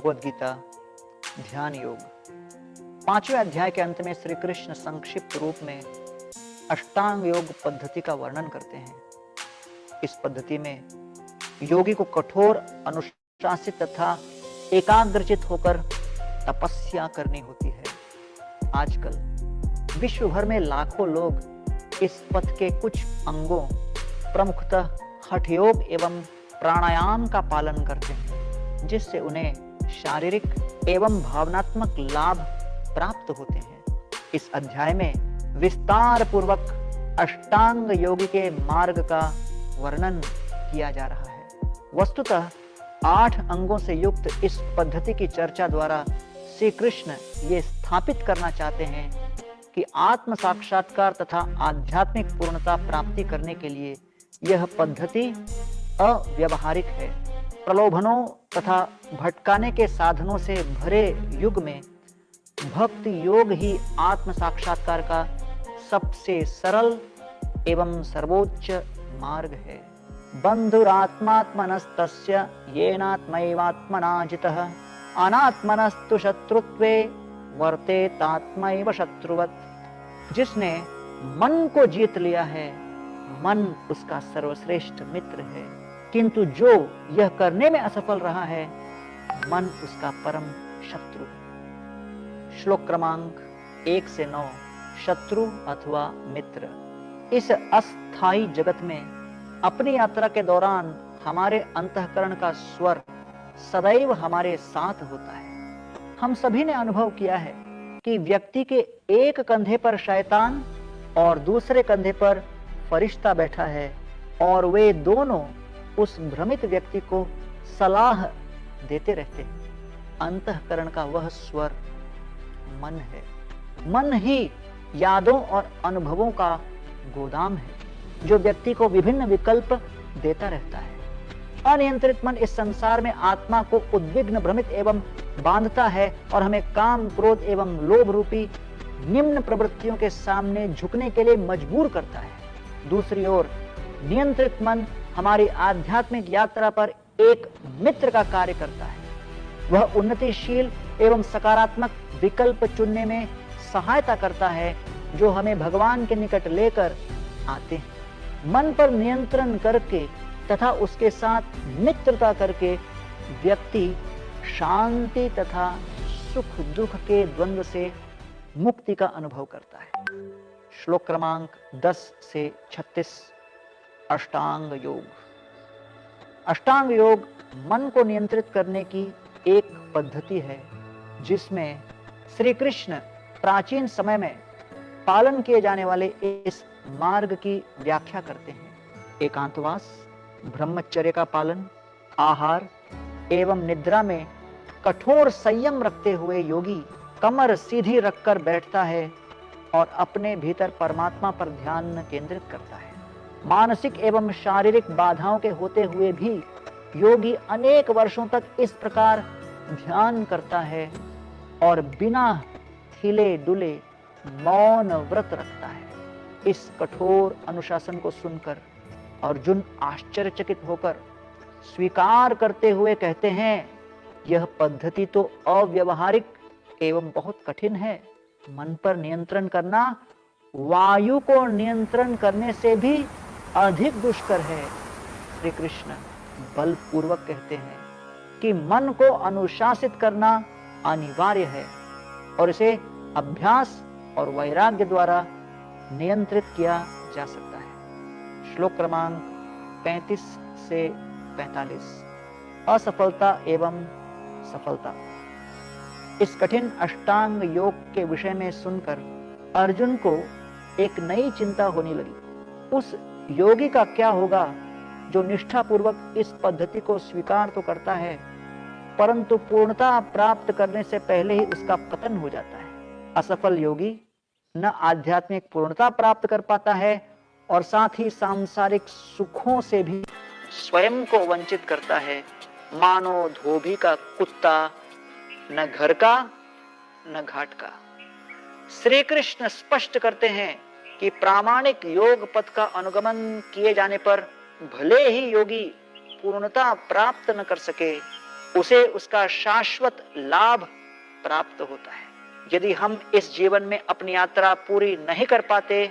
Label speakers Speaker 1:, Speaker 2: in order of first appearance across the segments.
Speaker 1: भगवद गीता ध्यान योग। 5वें अध्याय के अंत में श्री कृष्ण संक्षिप्त रूप में अष्टांग योग पद्धति का वर्णन करते हैं। इस पद्धति में योगी को कठोर अनुशासित तथा एकाग्रचित होकर तपस्या करनी होती है। आजकल विश्व भर में लाखों लोग इस पथ के कुछ अंगों, प्रमुखतः हठ योग एवं प्राणायाम का पालन करते हैं, जिससे उन्हें शारीरिक एवं भावनात्मक लाभ प्राप्त होते हैं। इस अध्याय में विस्तार पूर्वक अष्टांग योगी के मार्ग का वर्णन किया जा रहा है। वस्तुतः 8 अंगों से युक्त इस पद्धति की चर्चा द्वारा श्री कृष्ण ये स्थापित करना चाहते हैं कि आत्म साक्षात्कार तथा आध्यात्मिक पूर्णता प्राप्ति करने के लिए यह पद्धति अव्यावहारिक है। प्रलोभनों तथा भटकाने के साधनों से भरे युग में भक्ति योग ही आत्म साक्षात्कार का सबसे सरल एवं सर्वोच्च मार्ग है। बंधुरात्मात्मनस्तस्य येनात्मैवात्मना जितः अनात्मनस्तु शत्रुत्वे वर्तेतात्मैव शत्रुवत्। जिसने मन को जीत लिया है, मन उसका सर्वश्रेष्ठ मित्र है, किंतु जो यह करने में असफल रहा है, मन उसका परम शत्रु है। श्लोक क्रमांक 1 से 9। शत्रु अथवा मित्र। इस अस्थाई जगत में अपनी यात्रा के दौरान हमारे अंतःकरण का स्वर सदैव हमारे साथ होता है। हम सभी ने अनुभव किया है कि व्यक्ति के एक कंधे पर शैतान और दूसरे कंधे पर फरिश्ता बैठा है और वे दोनों उस भ्रमित व्यक्ति को सलाह देते रहते हैं। अंतःकरण का वह स्वर मन है। मन ही यादों और अनुभवों का गोदाम है, जो व्यक्ति को विभिन्न विकल्प देता रहता है। अनियंत्रित मन इस संसार में आत्मा को उद्विग्न, भ्रमित एवं बांधता है और हमें काम, क्रोध एवं लोभ रूपी निम्न प्रवृत्तियों के सामने झुकने के लिए मजबूर करता है। दूसरी ओर नियंत्रित मन हमारी आध्यात्मिक यात्रा पर एक मित्र का कार्य करता है। वह उन्नतिशील एवं सकारात्मक विकल्प चुनने में सहायता करता है, जो हमें भगवान के निकट लेकर आते हैं। मन पर नियंत्रण करके तथा उसके साथ मित्रता करके व्यक्ति शांति तथा सुख दुख के द्वंद्व से मुक्ति का अनुभव करता है। श्लोक क्रमांक 10 से 36। अष्टांग योग। अष्टांग योग मन को नियंत्रित करने की एक पद्धति है, जिसमें श्री कृष्ण प्राचीन समय में पालन किए जाने वाले इस मार्ग की व्याख्या करते हैं। एकांतवास, ब्रह्मचर्य का पालन, आहार एवं निद्रा में कठोर संयम रखते हुए योगी कमर सीधी रखकर बैठता है और अपने भीतर परमात्मा पर ध्यान केंद्रित करता है। मानसिक एवं शारीरिक बाधाओं के होते हुए भी योगी अनेक वर्षों तक इस प्रकार ध्यान करता है और बिना हिले डुले मौन व्रत रखता है। इस कठोर अनुशासन को सुनकर अर्जुन आश्चर्यचकित होकर स्वीकार करते हुए कहते हैं, यह पद्धति तो अव्यावहारिक एवं बहुत कठिन है। मन पर नियंत्रण करना वायु को नियंत्रण करने से भी अधिक दुष्कर है। श्री कृष्ण बलपूर्वक कहते हैं कि मन को अनुशासित करना अनिवार्य है और इसे अभ्यास और वैराग्य द्वारा नियंत्रित किया जा सकता है। श्लोक क्रमांक 35 से 45। असफलता एवं सफलता। इस कठिन अष्टांग योग के विषय में सुनकर अर्जुन को एक नई चिंता होने लगी। उस योगी का क्या होगा जो निष्ठापूर्वक इस पद्धति को स्वीकार तो करता है, परंतु पूर्णता प्राप्त करने से पहले ही उसका पतन हो जाता है। असफल योगी न आध्यात्मिक पूर्णता प्राप्त कर पाता है और साथ ही सांसारिक सुखों से भी स्वयं को वंचित करता है। मानो धोबी का कुत्ता, न घर का न घाट का। श्री कृष्ण स्पष्ट करते हैं कि प्रामाणिक योग पथ का अनुगमन किए जाने पर भले ही योगी पूर्णता प्राप्त न कर सके, उसे उसका शाश्वत लाभ प्राप्त होता है। यदि हम इस जीवन में अपनी यात्रा पूरी नहीं कर पाते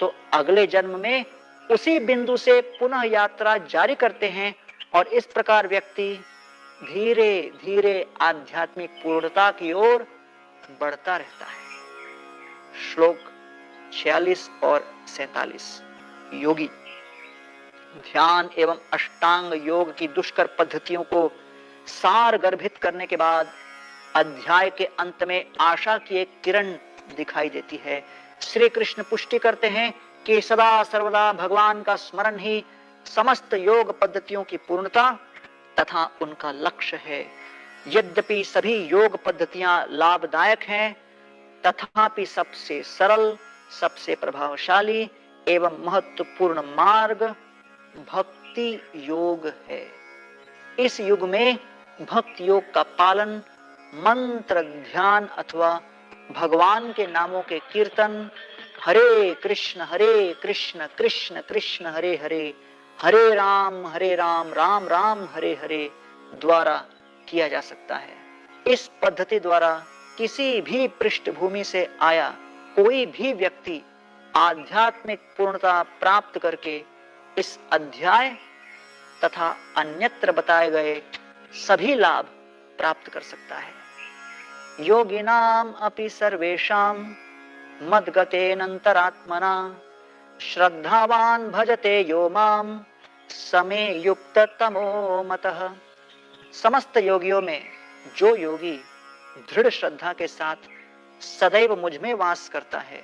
Speaker 1: तो अगले जन्म में उसी बिंदु से पुनः यात्रा जारी करते हैं और इस प्रकार व्यक्ति धीरे धीरे आध्यात्मिक पूर्णता की ओर बढ़ता रहता है। श्लोक 46 और 47। योगी ध्यान एवं अष्टांग योग की दुष्कर पद्धतियों को सार गर्भित करने के बाद अध्याय के अंत में आशा की एक किरण दिखाई देती है। श्री कृष्ण पुष्टि करते हैं कि सदा सर्वदा भगवान का स्मरण ही समस्त योग पद्धतियों की पूर्णता तथा उनका लक्ष्य है। यद्यपि सभी योग पद्धतियां लाभदायक हैं, तथापि सबसे सरल, सबसे प्रभावशाली एवं महत्वपूर्ण मार्ग भक्ति योग है। इस युग में भक्ति योग का पालन मंत्र ध्यान अथवा भगवान के नामों के कीर्तन, हरे कृष्ण कृष्ण कृष्ण हरे हरे, हरे राम राम राम हरे हरे द्वारा किया जा सकता है। इस पद्धति द्वारा किसी भी पृष्ठभूमि से आया कोई भी व्यक्ति आध्यात्मिक पूर्णता प्राप्त करके इस अध्याय तथा अन्यत्र बताए गए सभी लाभ प्राप्त कर सकता है। योगिनाम अपि सर्वेषां मद्गतेनंतरात्मना श्रद्धावान भजते यो माम समे युक्त तमो मतः। समस्त योगियों में जो योगी दृढ़ श्रद्धा के साथ सदैव मुझ में वास करता है,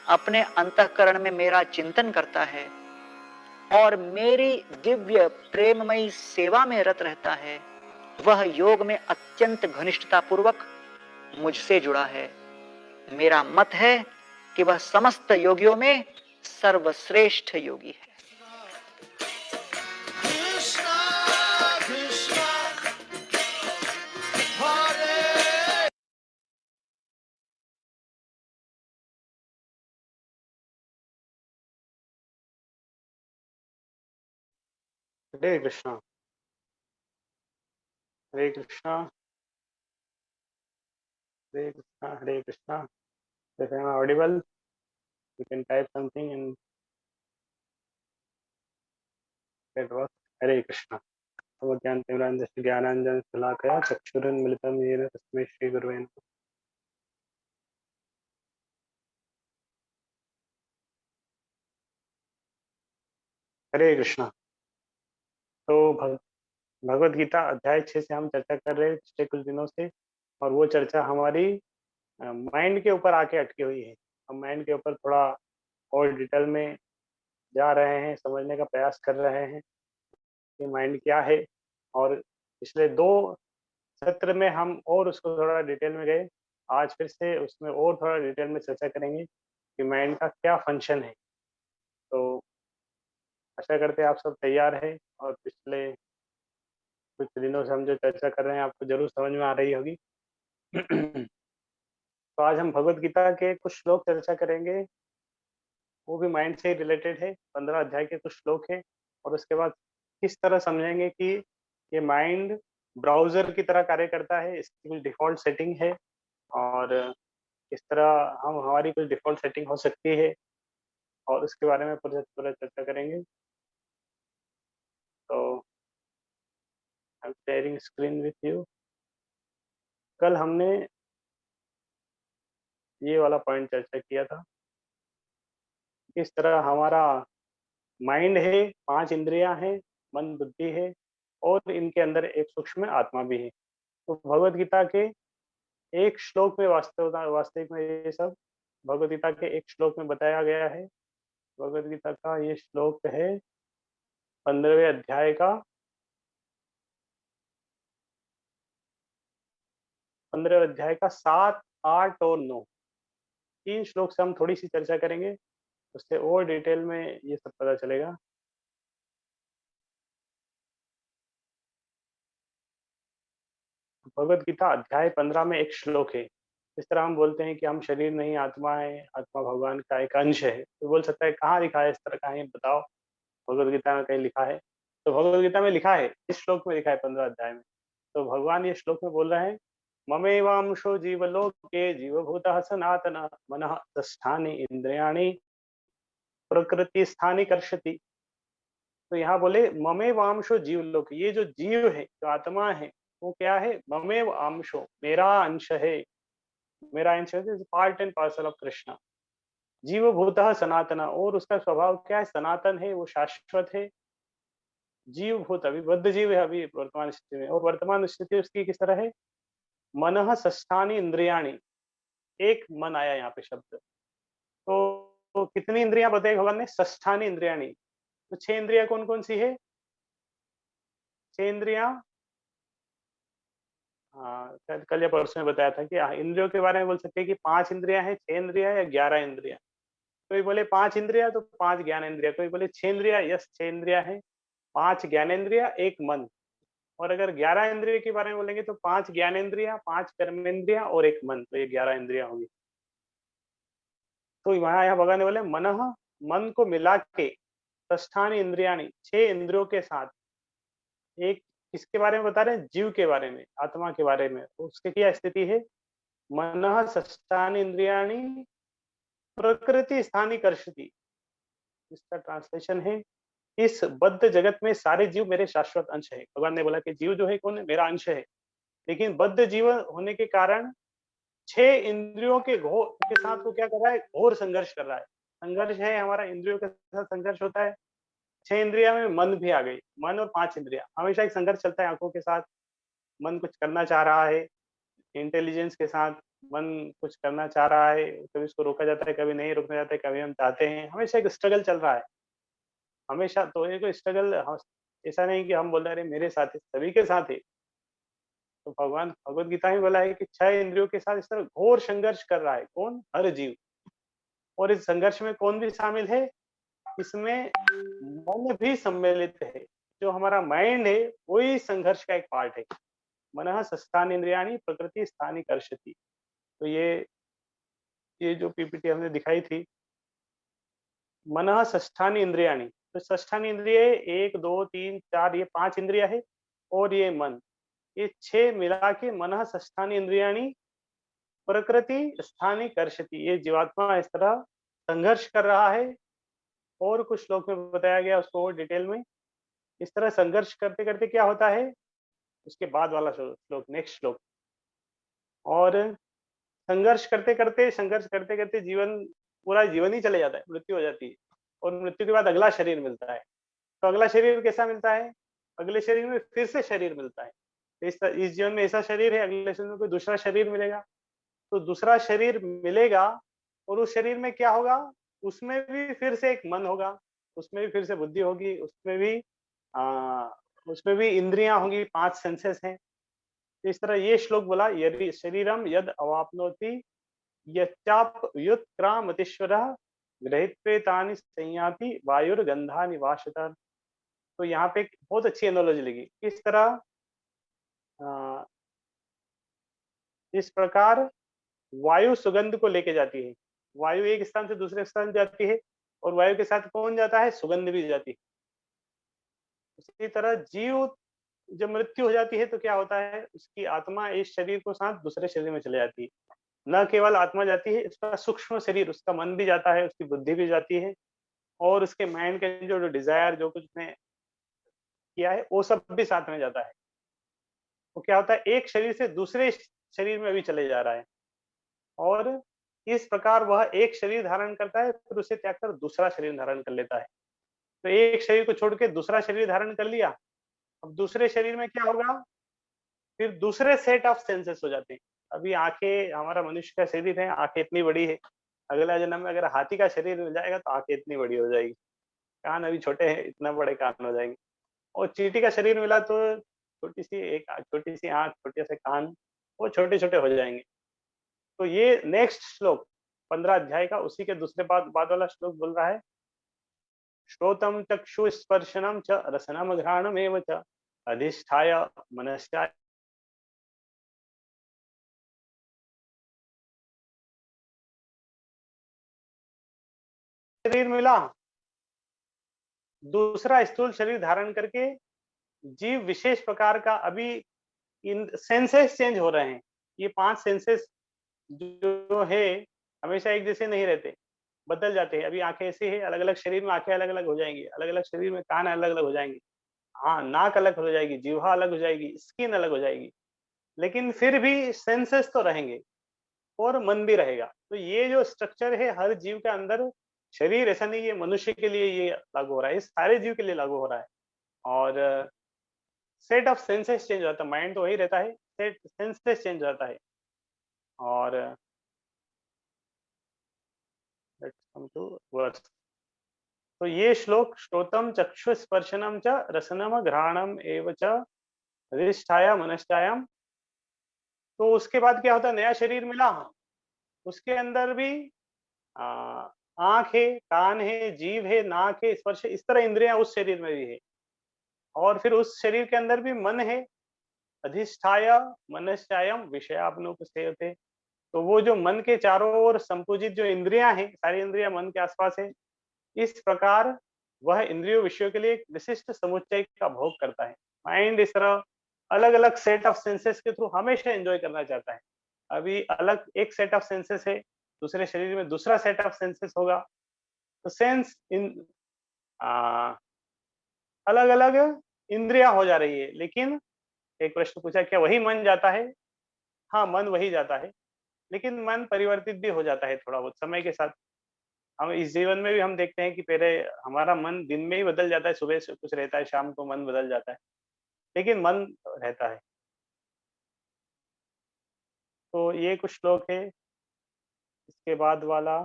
Speaker 1: अपने अंतःकरण में मेरा चिंतन करता है और मेरी दिव्य प्रेममयी सेवा में रत रहता है, वह योग में अत्यंत घनिष्ठता पूर्वक मुझसे जुड़ा है। मेरा मत है कि वह समस्त योगियों में सर्वश्रेष्ठ योगी है।
Speaker 2: हरे कृष्णा हरे कृष्णा हरे कृष्णा हरे Krishna. If I am audible, you can type something and that was हरे कृष्णा। भगवद्गीतामृतस्य ज्ञानाञ्जन शलाकया चक्षुरुन्मिलितं येन तस्मै श्रीगुरवे नमः। हरे कृष्णा। तो भगवद गीता अध्याय 6 से हम चर्चा कर रहे हैं पिछले कुछ दिनों से, और वो चर्चा हमारी माइंड के ऊपर आके अटकी हुई है। हम माइंड के ऊपर थोड़ा और डिटेल में जा रहे हैं, समझने का प्रयास कर रहे हैं कि माइंड क्या है। और पिछले 2 सत्र में हम और उसको थोड़ा डिटेल में गए। आज फिर से उसमें और थोड़ा डिटेल में चर्चा करेंगे कि माइंड का क्या फंक्शन है। तो आशा करते हैं आप सब तैयार हैं और पिछले कुछ दिनों से हम जो चर्चा कर रहे हैं आपको जरूर समझ में आ रही होगी। तो आज हम भगवत गीता के कुछ श्लोक चर्चा करेंगे, वो भी माइंड से रिलेटेड है। 15 अध्याय के कुछ श्लोक हैं और उसके बाद किस तरह समझेंगे कि ये माइंड ब्राउजर की तरह कार्य करता है, इसकी कुछ डिफ़ॉल्ट सेटिंग है और किस तरह हम हमारी कुछ डिफ़ॉल्ट सेटिंग हो सकती है, और उसके बारे में पूरा चर्चा करेंगे। तो I am sharing screen with you. कल हमने ये वाला पॉइंट चर्चा किया था, किस तरह हमारा माइंड है, 5 इंद्रियां हैं, मन बुद्धि है और इनके अंदर एक सूक्ष्म आत्मा भी है। तो भगवत गीता के एक श्लोक में वास्तविक में ये सब भगवत गीता के एक श्लोक में बताया गया है। भगवत गीता का ये श्लोक है 15वें अध्याय का 15वें अध्याय का 7, 8 और 9। 3 श्लोक से हम थोड़ी सी चर्चा करेंगे, उससे और डिटेल में ये सब पता चलेगा। भगवत गीता अध्याय 15 में एक श्लोक है। इस तरह हम बोलते हैं कि हम शरीर नहीं आत्मा है, आत्मा भगवान का एक अंश है। तो बोल सकता है कहाँ लिखा है इस तरह, कहीं बताओ भगवत गीता में कहीं लिखा है? तो भगवत गीता में लिखा है, इस श्लोक में लिखा है 15 अध्याय में तो भगवान ये श्लोक में बोल रहे हैं, ममेवांशो जीवलोके जीवभूतः सनातन मनः षष्ठानि इंद्रियाणि प्रकृति स्थानि कर्षति। तो यहाँ बोले ममेव अंशो जीवलोक, ये जो जीव है, जो आत्मा है, वो क्या है? ममेव अंशो, मेरा अंश है। मेरा अंश है, part and parcel of Krishna. जीव भूतः सनातन, और उसका स्वभाव क्या है? सनातन है, वो शाश्वत है। जीव भूत, अभी बद्ध जीव है अभी वर्तमान स्थिति में, और वर्तमान स्थिति उसकी किस तरह है? मनः षष्ठानि इंद्रियाणि, एक मन आया यहाँ पे शब्द। तो कितनी इंद्रियां बताई भगवान ने? षष्ठानि इंद्रियाणि। तो 6 इंद्रियां कौन कौन सी है? 6 इंद्रियां, हाँ शायद कल या परसों में बताया था कि इंद्रियों के बारे में बोल सकते हैं कि 5 इंद्रियां हैं, 6 इंद्रियां या 11 इंद्रियां। कोई बोले 5 इंद्रियां तो 5 ज्ञान इंद्रिया, कोई बोले 6 इंद्रिया, यस 6 इंद्रिया है, 5 ज्ञान इंद्रिया, एक मन। और अगर 11 इंद्रिय के बारे में बोलेंगे तो 5 ज्ञान इंद्रिया, 5 कर्म इंद्रिया और एक मन, तो ये 11 इंद्रिया होगी। तो वहां यहाँ भगवान ने बोले मनः, मन को मिला के, षष्ठानि इंद्रियाणि, 6 इंद्रियों के साथ, एक किसके बारे में बता रहे हैं? जीव के बारे में, आत्मा के बारे में। उसकी क्या स्थिति है? मनः षष्ठानि इंद्रियाणि प्रकृति स्थानी कर्षति। इसका ट्रांसलेशन है, इस बद्ध जगत में सारे जीव मेरे शाश्वत अंश है। भगवान ने बोला कि जीव जो है कौन है? मेरा अंश है। लेकिन बद्ध जीव होने के कारण 6 इंद्रियों के साथ वो क्या कर रहा है? घोर संघर्ष कर रहा है। संघर्ष है हमारा, इंद्रियों के साथ संघर्ष होता है। 6 इंद्रिया में मन भी आ गई, मन और 5 इंद्रिया, हमेशा एक संघर्ष चलता है आंखों के साथ। मन कुछ करना चाह रहा है, इंटेलिजेंस के साथ मन कुछ करना चाह रहा है, कभी उसको रोका जाता है, कभी नहीं रोका जाता है, कभी हम चाहते हैं, हमेशा एक स्ट्रगल चल रहा है। हमेशा तो ये कोई स्ट्रगल, ऐसा नहीं कि हम बोल रहे हैं मेरे साथ है, सभी के साथ है। तो भगवान भगवत गीता में बोला है कि 6 इंद्रियों के साथ इस तरह घोर संघर्ष कर रहा है। कौन? हर जीव। और इस संघर्ष में कौन भी शामिल है? इसमें मन भी सम्मिलित है। जो हमारा माइंड है वही संघर्ष का एक पार्ट है। मनः षष्ठानि इंद्रियाणि प्रकृति स्थानि कर्षति। तो ये जो पीपीटी हमने दिखाई थी, मनः षष्ठानि इंद्रियाणि, तो षष्ठानि इंद्रिय 1 2 3 4, ये 5 इंद्रिया है, और ये मन, ये 6 मिला के मनः षष्ठानि इंद्रियाणि प्रकृति स्थानि कर्षति। ये जीवात्मा इस तरह संघर्ष कर रहा है। और कुछ श्लोक में बताया गया उसको और डिटेल में। इस तरह संघर्ष करते करते क्या होता है? उसके बाद वाला श्लोक, नेक्स्ट श्लोक। और संघर्ष करते करते जीवन, पूरा जीवन ही चले जाता है, मृत्यु हो जाती है। और मृत्यु के बाद अगला शरीर मिलता है। तो अगला शरीर कैसा मिलता है? अगले शरीर में फिर से शरीर मिलता है। इस जीवन में ऐसा शरीर है, अगले शरीर में कोई दूसरा शरीर मिलेगा। तो दूसरा शरीर मिलेगा, और उस शरीर में क्या होगा? उसमें भी फिर से एक मन होगा, उसमें भी फिर से बुद्धि होगी, उसमें भी इंद्रियां होंगी, 5 सेंसेस हैं। इस तरह ये श्लोक बोला, यदि शरीरम यद अवाप्नोति यच्चाप्युत्क्रामतीश्वरः गृहीत्वेतानि संयाति वायुर्गंधानि वाशतः। तो यहाँ पे एक बहुत अच्छी एनालॉजी लगी। किस तरह? इस प्रकार वायु सुगंध को लेके जाती है। वायु एक स्थान से दूसरे स्थान जाती है, और वायु के साथ कौन जाता है? सुगंध भी जाती है। उसी तरह जीव जब मृत्यु हो जाती है तो क्या होता है? उसकी आत्मा इस शरीर को साथ दूसरे शरीर में चले जाती है। न केवल आत्मा जाती है, उसका सूक्ष्म शरीर, उसका मन भी जाता है, उसकी बुद्धि भी जाती है, और उसके माइंड के जो डिजायर, जो कुछ उसने किया है, वो सब भी साथ में जाता है। वो क्या होता है? एक शरीर से दूसरे शरीर में भी चले जा रहा है। और इस प्रकार वह एक शरीर धारण करता है, फिर उसे त्याग कर दूसरा शरीर धारण कर लेता है। तो एक शरीर को छोड़ के दूसरा शरीर धारण कर लिया। अब दूसरे शरीर में क्या होगा? फिर दूसरे सेट ऑफ सेंसेस हो जाते हैं। अभी आंखें, हमारा मनुष्य का शरीर है, आंखें इतनी बड़ी है। अगला जन्म में अगर हाथी का शरीर मिल जाएगा तो आंखें इतनी बड़ी हो जाएगी। कान अभी छोटे हैं, इतना बड़े कान हो जाएंगे। और चींटी का शरीर मिला तो छोटी सी आंख, छोटे से कान, वो छोटे छोटे हो जाएंगे। तो ये नेक्स्ट श्लोक 15 अध्याय का, उसी के दूसरे बाद वाला श्लोक बोल रहा है, श्रोतम चक्षु स्पर्शनम च रसनम घ्राणमेव च अधिष्ठाय मनश्चाय। शरीर मिला, दूसरा स्थूल शरीर धारण करके जीव विशेष प्रकार का, अभी इन सेंसेस चेंज हो रहे हैं। ये 5 सेंसेस जो है हमेशा एक जैसे नहीं रहते, बदल जाते हैं। अभी आँखें ऐसी है, अलग-अलग शरीर में आँखें अलग-अलग हो जाएँगी, अलग-अलग शरीर में कान अलग-अलग हो जाएँगे। हाँ, नाक अलग हो जाएगी, जिह्वा अलग हो जाएगी, स्किन अलग हो जाएगी, लेकिन फिर भी सेंसेस तो रहेंगे और मन भी रहेगा। तो ये जो स्ट्रक्चर है हर जीव के अंदर, शरीर ऐसा नहीं है मनुष्य के लिए ये लागू हो रहा है, ये सारे जीव के लिए लागू हो रहा है। और सेट ऑफ सेंसेस चेंज हो जाता है, माइंड तो वही रहता है, सेट सेंसेस चेंज हो जाता है। और लेट्स कम टू वर्स। तो ये श्लोक श्रोतम चक्षु स्पर्शनम च रसनम घ्राणम एव च अधिष्ठाय मनश्चायम। तो उसके बाद क्या होता है, नया शरीर मिला, हाँ, उसके अंदर भी आ, आंख है, कान है, जीभ है, नाक है, स्पर्श है, इस तरह इंद्रियां उस शरीर में भी है। और फिर उस शरीर के अंदर भी मन है, अधिष्ठाय मनश्चायम विषयापनोपसेयते। तो वो जो मन के चारों ओर संपूजित जो इंद्रियां हैं, सारी इंद्रियां मन के आसपास है, इस प्रकार वह इंद्रियों विषयों के लिए एक विशिष्ट समुच्चय का भोग करता है। माइंड इस तरह अलग अलग सेट ऑफ सेंसेस के थ्रू हमेशा एंजॉय करना चाहता है। अभी अलग एक सेट ऑफ सेंसेस है, दूसरे शरीर में दूसरा सेट ऑफ सेंसेस होगा। तो सेंस इन अलग अलग इंद्रियां हो जा रही है, लेकिन एक प्रश्न पूछा, क्या वही मन जाता है? हाँ, मन वही जाता है, लेकिन मन परिवर्तित भी हो जाता है थोड़ा बहुत समय के साथ। हम इस जीवन में भी हम देखते हैं कि पहले हमारा मन दिन में ही बदल जाता है, सुबह से कुछ रहता है, शाम को मन बदल जाता है, लेकिन मन रहता है। तो ये कुछ श्लोक है। इसके बाद वाला,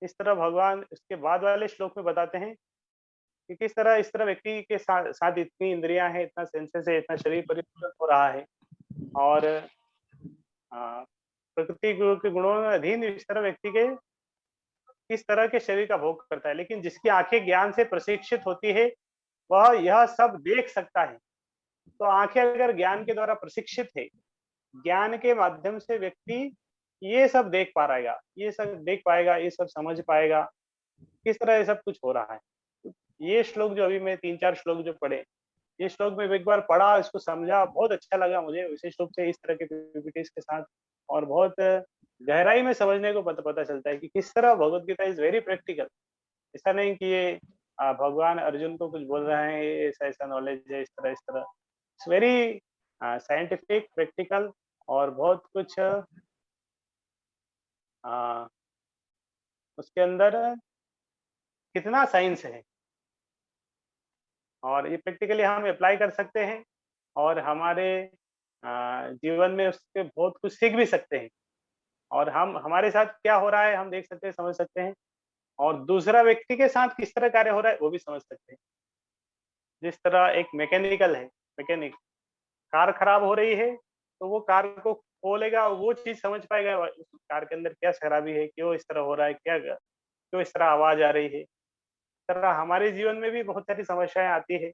Speaker 2: इस तरह भगवान इसके बाद वाले श्लोक में बताते हैं कि किस तरह इस तरह व्यक्ति के साथ इतनी इंद्रियां हैं, इतना सेंसेस है, इतना शरीर परिवर्तन हो रहा है, और प्रकृति के गुणों में अधीन इस तरह व्यक्ति के किस तरह के शरीर का भोग करता है। लेकिन जिसकी आंखें ज्ञान से प्रशिक्षित होती है, वह यह सब देख सकता है। तो आंखें अगर ज्ञान के द्वारा प्रशिक्षित है, ज्ञान के माध्यम से व्यक्ति ये सब देख पाएगा, ये सब देख पाएगा, ये सब समझ पाएगा, किस तरह ये सब कुछ हो रहा है। ये श्लोक जो अभी मैं 3-4 श्लोक जो पढ़े, ये श्लोक में एक बार पढ़ा, इसको समझा, बहुत अच्छा लगा मुझे विशेष रूप से इस तरह के पीपीटीज के साथ। और बहुत गहराई में समझने को पता चलता है कि किस तरह Bhagavad Gita is very practical. ऐसा नहीं कि ये भगवान अर्जुन को कुछ बोल रहे हैं, ये ऐसा ऐसा नॉलेज है, इस तरह इस तरह। इट्स वेरी साइंटिफिक, प्रैक्टिकल, और बहुत कुछ आ, उसके अंदर कितना साइंस है, और ये प्रैक्टिकली हम अप्लाई कर सकते हैं, और हमारे जीवन में उससे बहुत कुछ सीख भी सकते हैं। और हम हमारे साथ क्या हो रहा है हम देख सकते हैं, समझ सकते हैं, और दूसरा व्यक्ति के साथ किस तरह कार्य हो रहा है वो भी समझ सकते हैं। जिस तरह एक मैकेनिकल है, मैकेनिक, कार खराब हो रही है, तो वो कार को खोलेगा, वो चीज समझ पाएगा उस कार के अंदर क्या खराबी है, क्यों इस तरह हो रहा है, क्या क्यों इस तरह आवाज आ रही है। इस तरह हमारे जीवन में भी बहुत सारी समस्याएं आती है,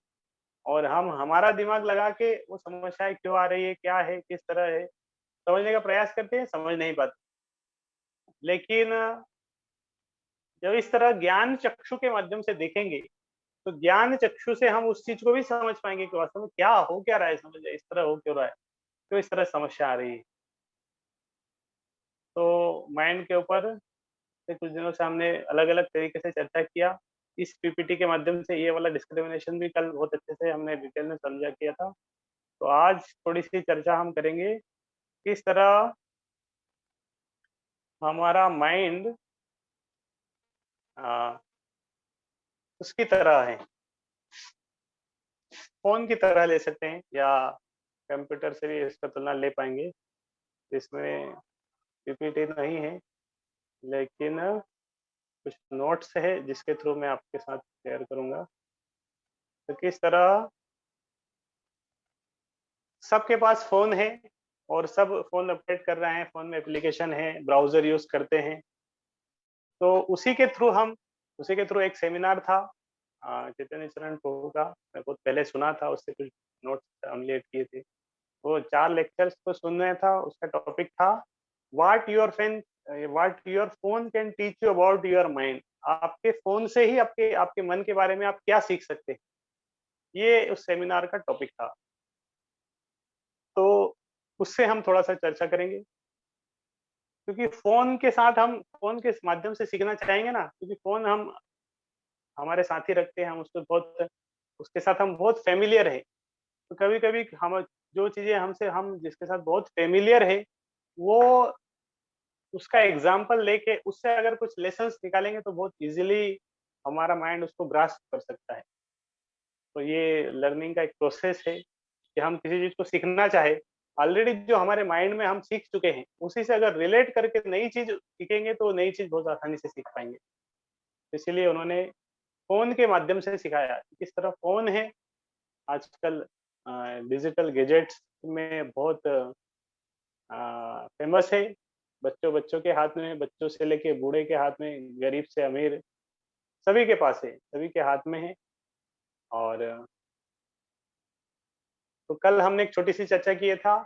Speaker 2: और हम हमारा दिमाग लगा के वो समस्याएं क्यों आ रही है, क्या है, किस तरह है, समझने का प्रयास करते हैं, समझ नहीं पाते। लेकिन जब इस तरह ज्ञान चक्षु के माध्यम से देखेंगे, तो ज्ञान चक्षु से हम उस चीज को भी समझ पाएंगे कि वास्तव में क्या हो क्या रहा है, समझ इस तरह हो क्यों रहा है, क्यों इस तरह समस्या आ रही है। तो माइंड के ऊपर से कुछ दिनों से हमने अलग अलग तरीके से चर्चा किया। इस पीपीटी के माध्यम से ये वाला डिस्क्रिमिनेशन भी कल बहुत अच्छे से हमने डिटेल में समझा किया था। तो आज थोड़ी सी चर्चा हम करेंगे किस तरह हमारा माइंड उसकी तरह है, फोन की तरह ले सकते हैं, या कंप्यूटर से भी इसका तुलना ले पाएंगे। इसमें पीपीटी नहीं है, लेकिन कुछ नोट्स है जिसके थ्रू मैं आपके साथ शेयर करूंगा। तो किस तरह सबके पास फोन है, और सब फोन अपडेट कर रहे हैं, फोन में एप्लीकेशन है, ब्राउजर यूज करते हैं। तो उसी के थ्रू एक सेमिनार था चैतन्य चरण प्रभु का, मैं बहुत पहले सुना था, उससे कुछ नोट्स हमने ऐड किए थे। वो 4 लेक्चर्स को सुन रहा था। उसका टॉपिक था what your phone can teach you about your mind. आपके फोन से ही आपके आपके मन के बारे में आप क्या सीख सकते हैं, ये उस सेमिनार का टॉपिक था। तो उससे हम थोड़ा सा चर्चा करेंगे, क्योंकि हम फोन के माध्यम से सीखना चाहेंगे ना, क्योंकि फोन हम हमारे साथ ही रखते हैं, हम उसके साथ हम बहुत फेमिलियर है। तो कभी कभी हम जो चीजें हम जिसके साथ बहुत फेमिलियर है, वो उसका एग्जाम्पल लेके उससे अगर कुछ लेसन्स निकालेंगे तो बहुत इजीली हमारा माइंड उसको ग्रास्प कर सकता है। तो ये लर्निंग का एक प्रोसेस है कि हम किसी चीज को सीखना चाहे, ऑलरेडी जो हमारे माइंड में हम सीख चुके हैं उसी से अगर रिलेट करके नई चीज सीखेंगे तो नई चीज बहुत आसानी से सीख पाएंगे। इसीलिए उन्होंने फोन के माध्यम से सिखाया। किस तरह फोन है आजकल डिजिटल गैजेट्स में बहुत फेमस है। बच्चों बच्चों के हाथ में, बच्चों से लेके बूढ़े के हाथ में, गरीब से अमीर, सभी के पास है, सभी के हाथ में है। और तो कल हमने एक छोटी सी चर्चा की था,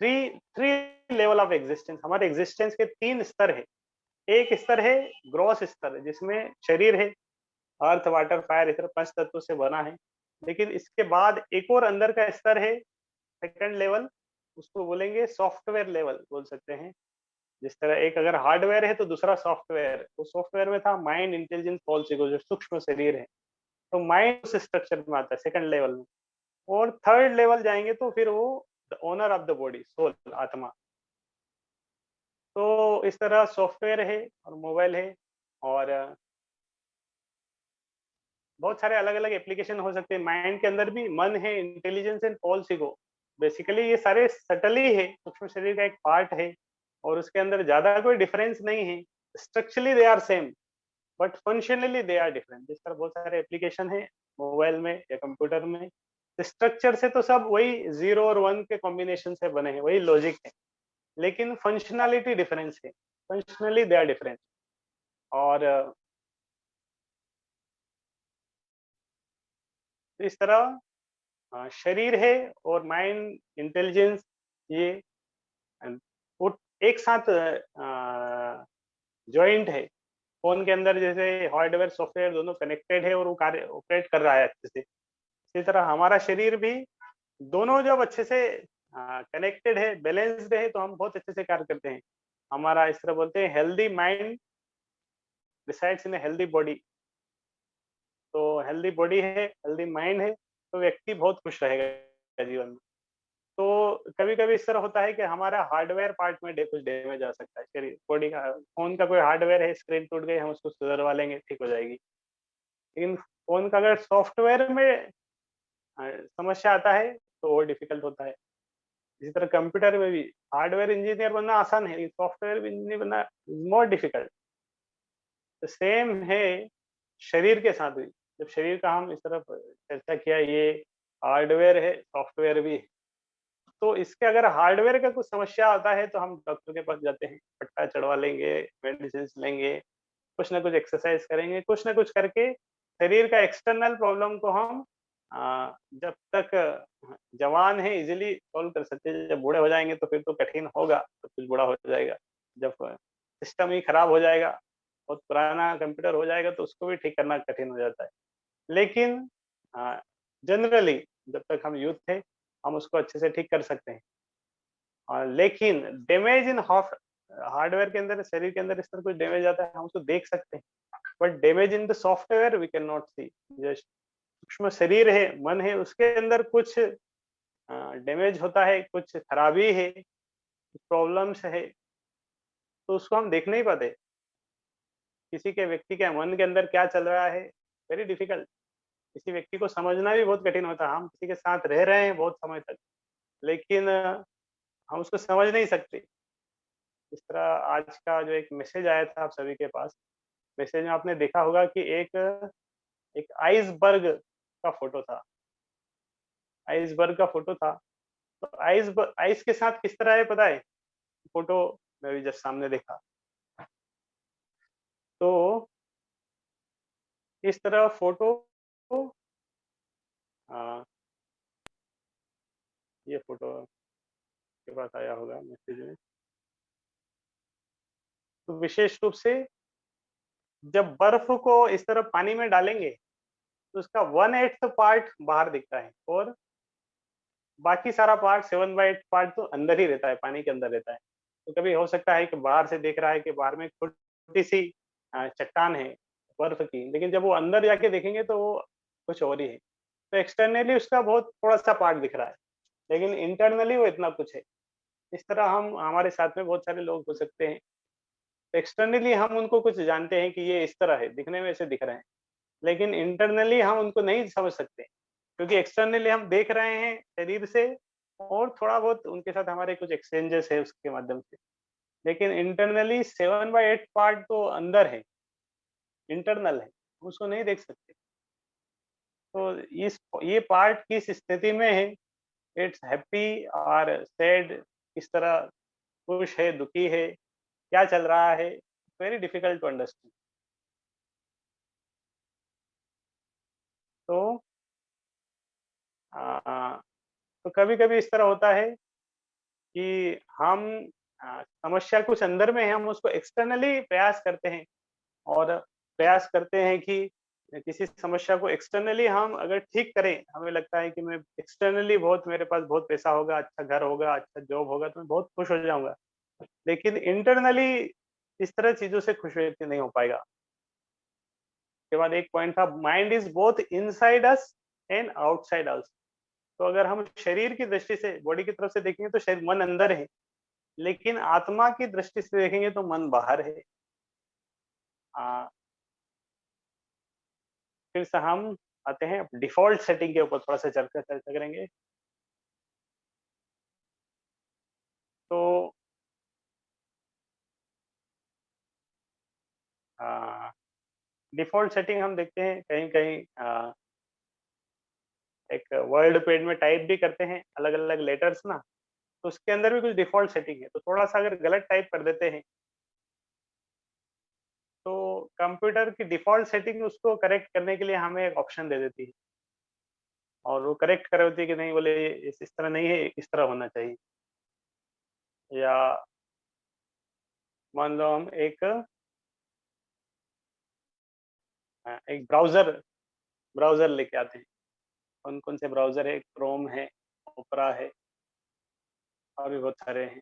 Speaker 2: three three level of existence. हमारे एग्जिस्टेंस के 3 स्तर है। एक स्तर है ग्रॉस स्तर, जिसमें शरीर है, अर्थ वाटर फायर, इस तरह 5 तत्वों से बना है। लेकिन इसके बाद एक और अंदर का स्तर है, सेकंड लेवल, उसको बोलेंगे सॉफ्टवेयर लेवल बोल सकते हैं। जिस तरह एक अगर हार्डवेयर है तो दूसरा सॉफ्टवेयर, तो सॉफ्टवेयर में था माइंड, इंटेलिजेंस, फॉल्स ईगो, जो सूक्ष्म शरीर है। तो माइंड उस स्ट्रक्चर में आता है सेकंड लेवल में। और थर्ड लेवल जाएंगे तो फिर वो the owner of the body, soul, आत्मा। तो इस तरह सॉफ्टवेयर है और मोबाइल है, और बहुत सारे अलग अलग एप्लीकेशन हो सकते हैं। माइंड के अंदर भी मन है, intelligence and false ego. Basically ये सारे सटली है, सूक्ष्म शरीर का एक पार्ट है, और उसके अंदर ज्यादा कोई डिफरेंस नहीं है। Structurally they are same, but functionally they are different. जिस तरह बहुत सारे एप्लीकेशन है मोबाइल में या कंप्यूटर में, स्ट्रक्चर से तो सब वही 0 और 1 के कॉम्बिनेशन से बने हैं, वही लॉजिक है, लेकिन फंक्शनैलिटी डिफरेंस है। Functionally they are different. और इस तरह शरीर है और माइंड, इंटेलिजेंस, ये वो एक साथ जॉइंट है। फोन के अंदर जैसे हार्डवेयर सॉफ्टवेयर दोनों कनेक्टेड है और वो कार्य ऑपरेट कर रहा है अच्छे से, इसी तरह हमारा शरीर भी, दोनों जब अच्छे से कनेक्टेड है, बैलेंस्ड है, तो हम बहुत अच्छे से कार्य करते हैं। हमारा इस तरह बोलते हैं healthy mind resides in healthy body. तो हेल्दी बॉडी है, हेल्दी माइंड है, तो व्यक्ति बहुत खुश रहेगा जीवन में। तो कभी कभी इस तरह होता है कि हमारा हार्डवेयर पार्ट में कुछ डैमेज आ सकता है, शरीर बॉडी का। फोन का कोई हार्डवेयर है, स्क्रीन टूट गई, हम उसको सुधरवा लेंगे, ठीक हो जाएगी। लेकिन फोन का अगर सॉफ्टवेयर में समस्या आता है तो वो डिफिकल्ट होता है। इसी तरह कंप्यूटर में भी हार्डवेयर इंजीनियर बनना आसान है, लेकिन सॉफ्टवेयर इंजीनियर बनना मोर डिफिकल्ट। तो सेम है शरीर के साथ भी। जब शरीर का हम इस तरफ चर्चा किया, ये हार्डवेयर है, सॉफ्टवेयर भी है। तो इसके अगर हार्डवेयर का कुछ समस्या आता है तो हम डॉक्टर के पास जाते हैं, पट्टा चढ़वा लेंगे, मेडिसिन लेंगे, कुछ ना कुछ एक्सरसाइज करेंगे, कुछ ना कुछ करके शरीर का एक्सटर्नल प्रॉब्लम को हम जब तक जवान है इजीली सॉल्व कर सकते हैं। जब बूढ़े हो जाएंगे तो फिर तो कठिन होगा, तो कुछ बूढ़ा हो जाएगा, जब सिस्टम ही खराब हो जाएगा, बहुत पुराना कंप्यूटर हो जाएगा, तो उसको भी ठीक करना कठिन हो जाता है। लेकिन जनरली जब तक हम यूथ थे, हम उसको अच्छे से ठीक कर सकते हैं। लेकिन डैमेज इन हार्डवेयर के अंदर, शरीर के अंदर इस तरह कुछ डैमेज आता है, हम उसको देख सकते हैं, but damage in the software we can not see. Just सूक्ष्म शरीर है, मन है, उसके अंदर कुछ डैमेज होता है, कुछ खराबी है, कुछ प्रॉब्लम्स है, तो उसको हम देख नहीं पाते। किसी के व्यक्ति के मन के अंदर क्या चल रहा है, वेरी डिफिकल्ट। किसी व्यक्ति को समझना भी बहुत कठिन होता है। हम किसी के साथ रह रहे हैं बहुत समय तक, लेकिन हम उसको समझ नहीं सकते। इस तरह आज का जो एक मैसेज आया था आप सभी के पास, मैसेज में आपने देखा होगा कि एक एक आइसबर्ग का फोटो था। आइसबर्ग का फोटो था। तो आइस के साथ किस तरह है पता है? फोटो मैं भी जस्ट सामने देखा, तो इस तरह फोटो, आ, ये फोटो के पास आया होगा मैसेज में। तो विशेष रूप से जब बर्फ को इस तरह पानी में डालेंगे तो उसका 1/8 पार्ट बाहर दिखता है, और बाकी सारा पार्ट 7/8 पार्ट तो अंदर ही रहता है, पानी के अंदर रहता है। तो कभी हो सकता है कि बाहर से देख रहा है कि बाहर में छोटी सी चट्टान है बर्फ की, लेकिन जब वो अंदर जाके देखेंगे तो वो कुछ और ही है। तो एक्सटर्नली उसका बहुत थोड़ा सा पार्ट दिख रहा है, लेकिन इंटरनली वो इतना कुछ है। इस तरह हम हमारे साथ में बहुत सारे लोग हो सकते हैं, एक्सटर्नली हम उनको कुछ जानते हैं कि ये इस तरह है, दिखने में ऐसे दिख रहे हैं, लेकिन इंटरनली हम उनको नहीं समझ सकते, क्योंकि एक्सटर्नली हम देख रहे हैं शरीर से और थोड़ा बहुत उनके साथ हमारे कुछ एक्सचेंजेस है उसके माध्यम से, लेकिन इंटरनली 7/8 पार्ट तो अंदर है, इंटरनल है, उसको नहीं देख सकते। तो इस ये पार्ट किस स्थिति में है, इट्स हैप्पी और सैड, किस तरह खुश है, दुखी है, क्या चल रहा है, वेरी डिफिकल्ट टू अंडरस्टैंड। तो आ, तो कभी-कभी इस तरह होता है कि हम समस्या कुछ अंदर में है, हम उसको एक्सटर्नली प्रयास करते हैं और प्रयास करते हैं कि किसी समस्या को एक्सटर्नली हम अगर ठीक करें, हमें लगता है कि मैं एक्सटर्नली बहुत, मेरे पास बहुत पैसा होगा, अच्छा घर होगा, अच्छा जॉब होगा तो मैं बहुत खुश हो जाऊँगा। लेकिन इंटरनली इस तरह चीज़ों से खुश व्यक्ति नहीं हो पाएगा। उसके बाद एक पॉइंट था, mind is both inside us and outside us. तो अगर हम शरीर की दृष्टि से, बॉडी की तरफ से देखेंगे तो शरीर, मन अंदर है, लेकिन आत्मा की दृष्टि से देखेंगे तो मन बाहर है। आ, फिर से हम आते हैं डिफ़ॉल्ट सेटिंग के ऊपर, थोड़ा-सा चर्चा करेंगे। तो अ, डिफ़ॉल्ट सेटिंग हम देखते हैं कहीं-कहीं, एक वर्ड पैड में टाइप भी करते हैं अलग-अलग लेटर्स ना, तो उसके अंदर भी कुछ डिफ़ॉल्ट सेटिंग है। तो थोड़ा-सा अगर गलत टाइप कर देते हैं, तो कंप्यूटर की डिफ़ॉल्ट सेटिंग उसको करेक्ट करने के लिए हमें एक ऑप्शन दे देती है और वो करेक्ट कर देती है कि नहीं, बोले इस तरह नहीं है, इस तरह होना चाहिए। या मान लो हम एक ब्राउज़र ब्राउज़र लेके आते हैं। कौन-कौन से ब्राउज़र है, क्रोम है, ओपेरा है और भी बहुत सारे हैं।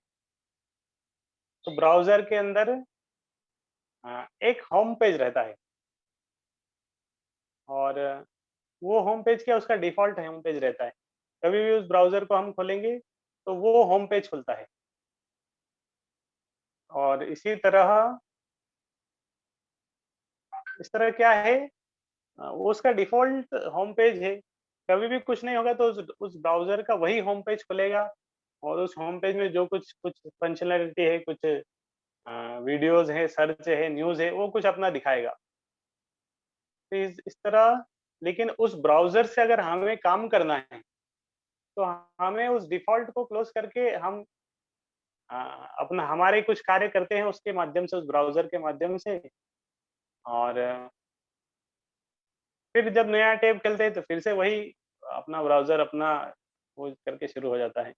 Speaker 2: तो ब्राउज़र के अंदर एक होम पेज रहता है और वो होम पेज क्या, उसका डिफ़ॉल्ट होम पेज रहता है। कभी भी उस ब्राउज़र को हम खोलेंगे तो वो होम पेज खुलता है और इसी तरह इस तरह क्या है, वो उसका डिफ़ॉल्ट होम पेज है। कभी भी कुछ नहीं होगा तो उस ब्राउज़र का वही होम पेज खुलेगा और उस होम पेज में जो कुछ कुछ फंक्शनैलिटी है, कुछ वीडियोज़ हैं, सर्च है, न्यूज़ है, वो कुछ अपना दिखाएगा। तो इस तरह, लेकिन उस ब्राउज़र से अगर हमें काम करना है, तो हमें उस डिफ़ॉल्ट को क्लोज़ करके हम अ, अपना हमारे कुछ कार्य करते हैं उसके माध्यम से, उस ब्राउज़र के माध्यम से, और फिर जब नया टैब खोलते हैं तो फिर से वही अपना ब्राउज़र अपना वो करके शुरू हो जाता है।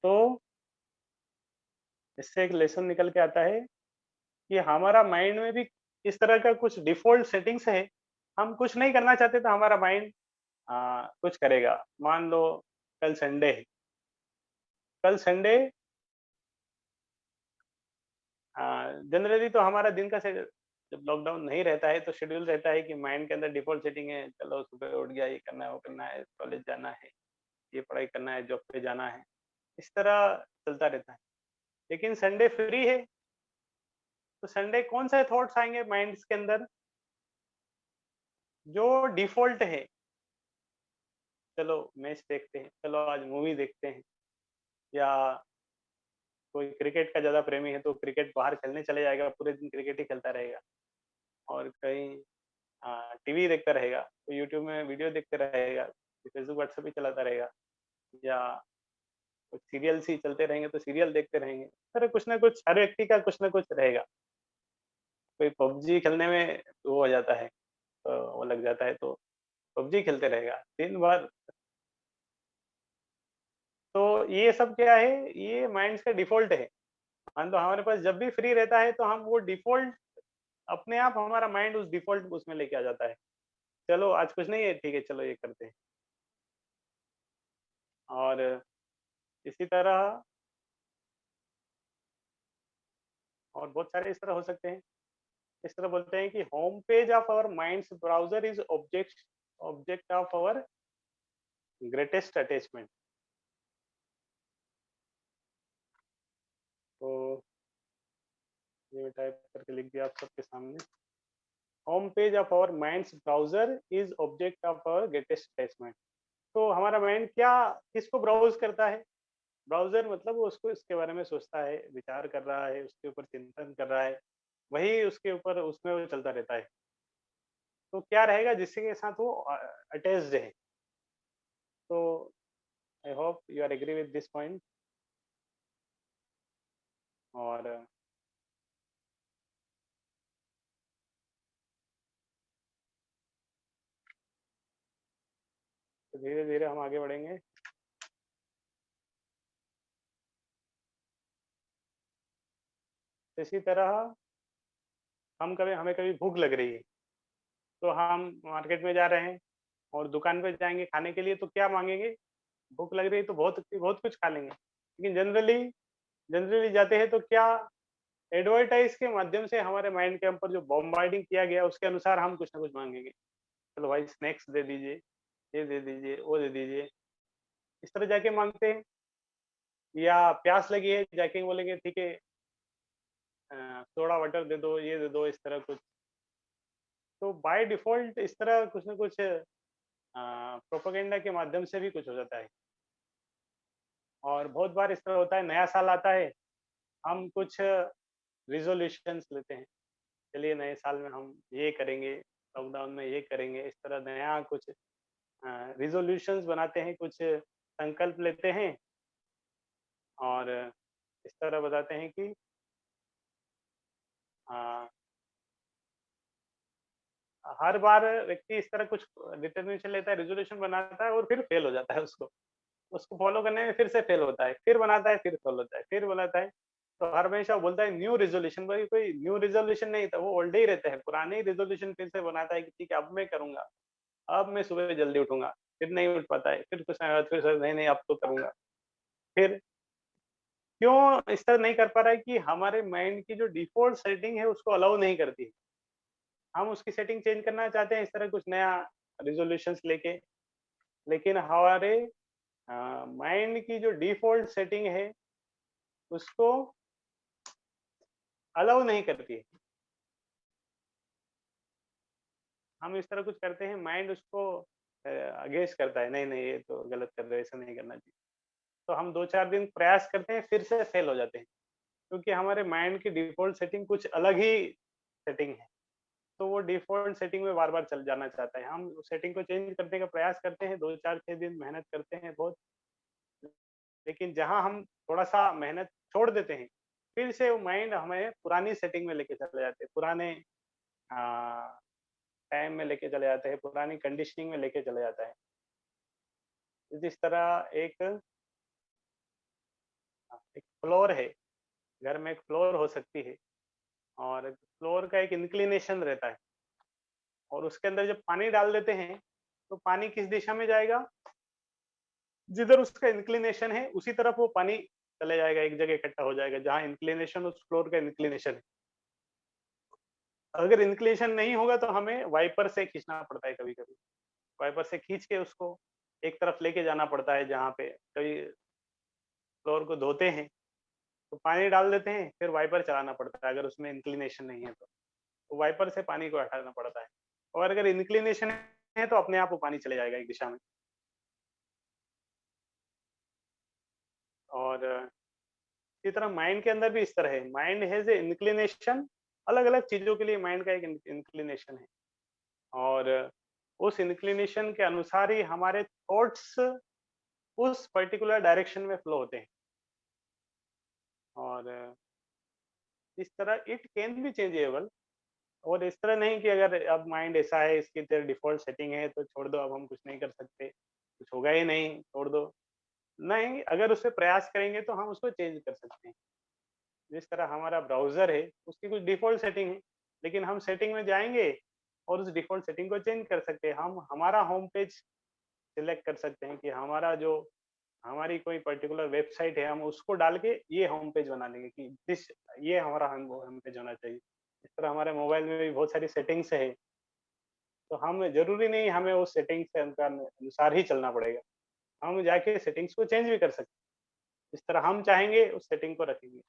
Speaker 2: तो इससे एक लेसन निकल के आता है कि हमारा माइंड में भी इस तरह का कुछ डिफ़ॉल्ट सेटिंग्स है। हम कुछ नहीं करना चाहते तो हमारा माइंड कुछ करेगा। मान लो कल संडे है, कल संडे जनरली तो हमारा दिन का से जब लॉकडाउन नहीं रहता है तो शेड्यूल रहता है कि माइंड के अंदर डिफ़ॉल्ट सेटिंग है, चलो सुबह उठ गया, ये करना है, वो करना है, कॉलेज जाना है, ये पढ़ाई करना है, जॉब पे जाना है। इस तरह चलता रहता है। लेकिन संडे फ्री है, तो संडे कौन से थॉट्स आएँगे माइंड्स के अंदर जो डिफ़ॉल्ट है। चलो मैच देखते हैं, चलो आज मूवी देखते हैं, या कोई क्रिकेट का ज़्यादा प्रेमी है तो क्रिकेट बाहर खेलने चले जाएगा, पूरे दिन क्रिकेट ही खेलता रहेगा। और कहीं टीवी देखता रहेगा, तो यूट्यूब में वीडियो देखते रहेगा, फेसबुक, व्हाट्सएप ही चलाता रहेगा, या कुछ सीरियल्स ही चलते रहेंगे तो सीरियल देखते रहेंगे। अरे कुछ ना कुछ हर व्यक्ति का कुछ ना कुछ रहेगा। कोई पबजी खेलने में वो हो जाता है, वो लग जाता है तो पबजी खेलते रहेगा दिन भर। तो ये सब क्या है, ये माइंड्स का डिफ़ॉल्ट है। मान लो हमारे पास जब भी फ्री रहता है तो हम वो डिफ़ॉल्ट, अपने आप हमारा माइंड उस डिफ़ॉल्ट उसमें लेके आ जाता है। चलो आज कुछ नहीं है, ठीक है चलो ये करते हैं। और इसी तरह और बहुत सारे इस तरह हो सकते हैं। इस तरह बोलते हैं कि home page of our mind's browser is object of our greatest attachment. तो ये मैं टाइप करके लिख दिया आप सबके सामने। Home page of our mind's browser is object of our greatest attachment. तो हमारा माइंड क्या किसको ब्राउज करता है? ब्राउजर मतलब वो उसको इसके बारे में सोचता है, विचार कर रहा है, उसके ऊपर चिंतन कर रहा है, वही उसके ऊपर उसमें वो चलता रहता है। तो क्या रहेगा जिसके साथ वो अटैच्ड है। तो I hope you are agree with this point. और धीरे धीरे हम आगे बढ़ेंगे। इसी तरह हमें कभी भूख लग रही है, तो हम मार्केट में जा रहे हैं और दुकान पे जाएंगे खाने के लिए, तो क्या मांगेंगे? भूख लग रही है तो बहुत बहुत कुछ खा लेंगे, लेकिन जनरली जनरली जाते हैं तो क्या एडवर्टाइज के माध्यम से हमारे माइंड के ऊपर जो बॉम्बार्डिंग किया गया उसके अनुसार हम कुछ ना कुछ मांगेंगे। चलो भाई स्नैक्स दे दीजिए, ये दे दीजिए, वो दे दीजिए, इस तरह जाके मांगते हैं। या प्यास लगी है जाके बोलेंगे ठीक है सोडा वाटर दे दो, ये दे दो, इस तरह कुछ। तो बाय डिफॉल्ट इस तरह कुछ ना कुछ प्रोपेगेंडा के माध्यम से भी कुछ हो जाता है। और बहुत बार इस तरह होता है, नया साल आता है, हम कुछ रिजोल्यूशंस लेते हैं, चलिए नए साल में हम ये करेंगे, लॉकडाउन में ये करेंगे, इस तरह नया कुछ रिजोल्यूशंस बनाते हैं, कुछ संकल्प लेते हैं और इस तरह बताते हैं कि अ, हर बार व्यक्ति इस तरह कुछ डिटर्मिनेशन लेता है, रेजोल्यूशन बनाता है और फिर फेल हो जाता है उसको। उसको फॉलो करने में फिर से फेल होता है, फिर बनाता है, फिर फेल होता है, फिर बनाता है। तो हर हमेशा बोलता है न्यू रिज़ॉल्यूशन, भाई कोई न्यू रिज़ॉल्यूशन नहीं था, वो ओल्ड ही रहते हैं, पुराने ही रिज़ॉल्यूशन फिर से बनाता है कि ठीक है अब मैं करूँगा, अब मैं सुबह जल्दी उठूँगा, फिर नहीं उठ पाता है, फिर कुछ समय बाद फिर सोचता है नहीं, नहीं अब तो करूँगा। फिर क्यों इस तरह नहीं कर पा रहा है कि हमारे माइंड की जो डिफ़ॉल्ट सेटिंग है उसको अलाउ नहीं करती है। हम उसकी सेटिंग चेंज करना चाहते हैं इस तरह कुछ नया रिज़ॉल्यूशंस लेके, लेकिन हमारे माइंड की जो डिफ़ॉल्ट सेटिंग है उसको अलाउ नहीं करती है। हम इस तरह कुछ करते हैं, माइंड उसको अगेंस्ट करता है, नहीं नहीं ये तो गलत कर रहे हो, ऐसा नहीं करना चाहिए। तो हम 2-4 दिन प्रयास करते हैं, फिर से फेल हो जाते हैं, क्योंकि हमारे माइंड की डिफ़ॉल्ट सेटिंग कुछ अलग ही सेटिंग है। तो वो डिफ़ॉल्ट सेटिंग में बार-बार चल जाना चाहता है। हम उस सेटिंग को चेंज करने का प्रयास करते हैं, 2-4-6 दिन मेहनत करते हैं बहुत, लेकिन जहाँ हम थोड़ा-सा मेहनत छोड़ देते हैं, फिर से वो माइंड हमें पुरानी सेटिंग में लेके चले जाते हैं, पुराने अ, टाइम में लेके चले जाते हैं, पुरानी कंडीशनिंग में लेके चले जाता है। जिस तरह एक फ्लोर है, घर में एक फ्लोर हो सकती है और फ्लोर का एक इंक्लिनेशन रहता है और उसके अंदर जब पानी डाल देते हैं, तो पानी किस दिशा में जाएगा? जिधर उसका इंक्लिनेशन है उसी तरफ वो पानी चले जाएगा, एक जगह इकट्ठा हो जाएगा, जहाँ इंक्लिनेशन उस फ्लोर का इंक्लिनेशन है। अगर इंक्लिनेशन नहीं होगा तो हमें वाइपर से खींचना पड़ता है कभी-कभी। वाइपर से खींच के उसको एक तरफ लेके जाना पड़ता है, जहाँ पे कभी फ्लोर को धोते हैं, तो पानी डाल देते हैं, फिर वाइपर चलाना पड़ता है अगर उसमें इंक्लिनेशन नहीं है तो। तो वाइपर से पानी को हटाना पड़ता है और अगर इंक्लिनेशन है तो अपने आप वो पानी चले जाएगा एक दिशा में। और इसी तरह माइंड के अंदर भी इस तरह है, माइंड हैज़ ए इंक्लिनेशन, अलग-अलग चीज़ों के लिए माइंड का एक इंक्लिनेशन है और उस इंक्लिनेशन के अनुसार ही हमारे थॉट्स उस पर्टिकुलर डायरेक्शन में फ्लो होते हैं। और इस तरह इट कैन बी चेंजेबल, और इस तरह नहीं कि अगर अब माइंड ऐसा है, इसकी तो डिफ़ॉल्ट सेटिंग है तो छोड़ दो, अब हम कुछ नहीं कर सकते, कुछ होगा ही नहीं, छोड़ दो। नहीं, अगर उसपे प्रयास करेंगे तो हम उसको चेंज कर सकते हैं। जिस तरह हमारा ब्राउज़र है, उसकी कुछ डिफ़ॉल्ट सेटिंग है, लेकिन हम सेटिंग में जाएँगे और उस डिफ़ॉल्ट सेटिंग को चेंज कर सकते हैं। हम हमारा होम पेज सिलेक्ट कर सकते हैं कि हमारा जो हमारी कोई पर्टिकुलर वेबसाइट है, हम उसको डाल के ये होम पेज बना लेंगे कि दिस ये हमारा होम पेज होना चाहिए। इस तरह हमारे मोबाइल में भी बहुत सारी सेटिंग्स है, तो हम जरूरी नहीं हमें उस सेटिंग्स के अनुसार ही चलना पड़ेगा। हम जाके सेटिंग्स को चेंज भी कर सकते हैं, जिस तरह हम चाहेंगे उस सेटिंग को रखेंगे।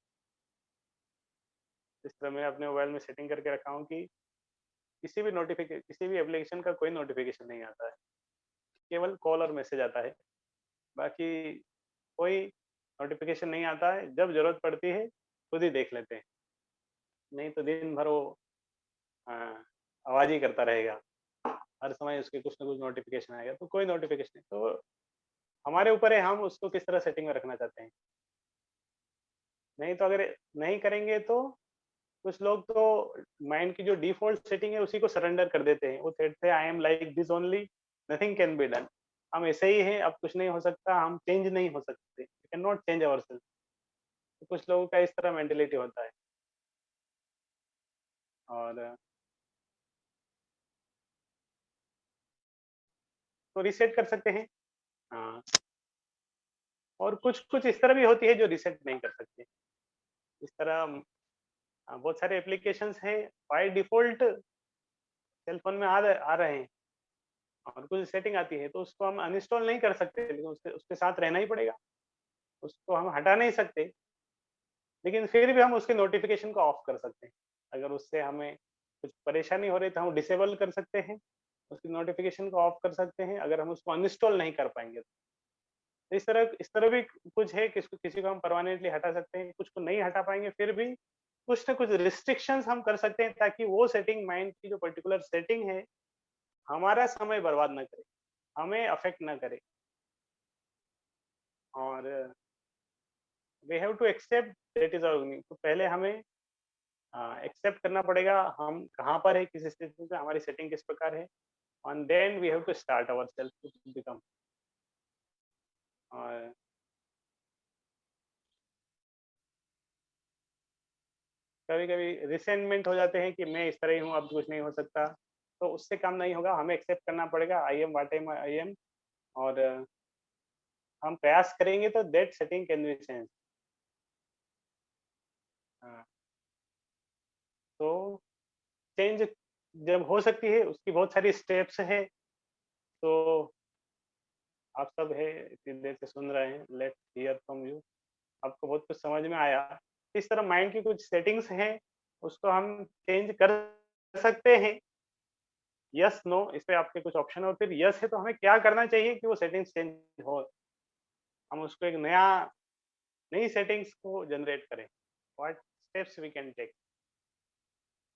Speaker 2: इस तरह मैं अपने मोबाइल में सेटिंग करके रखा हूँ कि किसी भी एप्लीकेशन का कोई नोटिफिकेशन नहीं आता है, केवल कॉल और मैसेज आता है। बाकी कोई नोटिफिकेशन नहीं आता है, जब जरूरत पड़ती है खुद ही देख लेते हैं, नहीं तो दिन भर वो अ, आवाज ही करता रहेगा। हर समय उसके कुछ ना कुछ नोटिफिकेशन आएगा, तो कोई नोटिफिकेशन नहीं, तो हमारे ऊपर है हम उसको किस तरह सेटिंग में रखना चाहते हैं। नहीं तो अगर नहीं करेंगे तो कुछ लोग तो माइंड की जो डिफॉल्ट सेटिंग है उसी को सरेंडर कर देते हैं। वो कहते हैं I am like this only, nothing can be done. हम ऐसे ही हैं, अब कुछ नहीं हो सकता, हम चेंज नहीं हो सकते, we can not change ourself. तो कुछ लोगों का इस तरह मेंटेलिटी होता है। और तो रिसेट कर सकते हैं। हाँ, और कुछ कुछ इस तरह भी होती है जो रिसेट नहीं कर सकते। इस तरह बहुत सारे एप्लीकेशंस हैं बाय डिफॉल्ट सेल फोन में आ रहे हैं, और कुछ सेटिंग आती है तो उसको हम अनइंस्टॉल नहीं कर सकते, लेकिन उसके उसके साथ रहना ही पड़ेगा, उसको हम हटा नहीं सकते। लेकिन फिर भी हम उसके नोटिफिकेशन को ऑफ कर सकते हैं। अगर उससे हमें कुछ परेशानी हो रही है तो हम डिसेबल कर सकते हैं, उसकी नोटिफिकेशन को ऑफ कर सकते हैं, अगर हम उसको अनइंस्टॉल नहीं कर पाएंगे तो। इस तरह भी कुछ है कि किसी को हम परमानेंटली हटा सकते हैं, कुछ को नहीं हटा पाएंगे, फिर भी कुछ ना कुछ रिस्ट्रिक्शंस हम कर सकते हैं, ताकि वो सेटिंग, माइंड की जो पर्टिकुलर सेटिंग है, हमारा समय बर्बाद ना करे, हमें अफेक्ट ना करे। और we have to accept that is our. तो पहले हमें एक्सेप्ट करना पड़ेगा हम कहाँ पर है, किस स्थिति में, हमारी सेटिंग किस प्रकार है, and then we have to start ourselves to become। और कभी कभी रिसेंटमेंट हो जाते हैं कि मैं इस तरह ही हूँ, अब कुछ नहीं हो सकता, तो उससे काम नहीं होगा, हमें एक्सेप्ट करना पड़ेगा I am watt M I am. और हम प्रयास करेंगे तो that setting can be change. तो चेंज जब हो सकती है उसकी बहुत सारी स्टेप्स हैं। तो आप सब है इतनी देर से सुन रहे हैं, लेट्स हियर फ्रॉम यू। आपको बहुत कुछ समझ में आया। इस तरह माइंड की कुछ सेटिंग्स हैं, उसको हम चेंज कर सकते हैं। यस नो इस पे आपके कुछ ऑप्शन, और फिर यस है तो हमें क्या करना चाहिए कि वो सेटिंग्स चेंज हो, हम उसको एक नई सेटिंग्स को जनरेट करें। What steps we can take.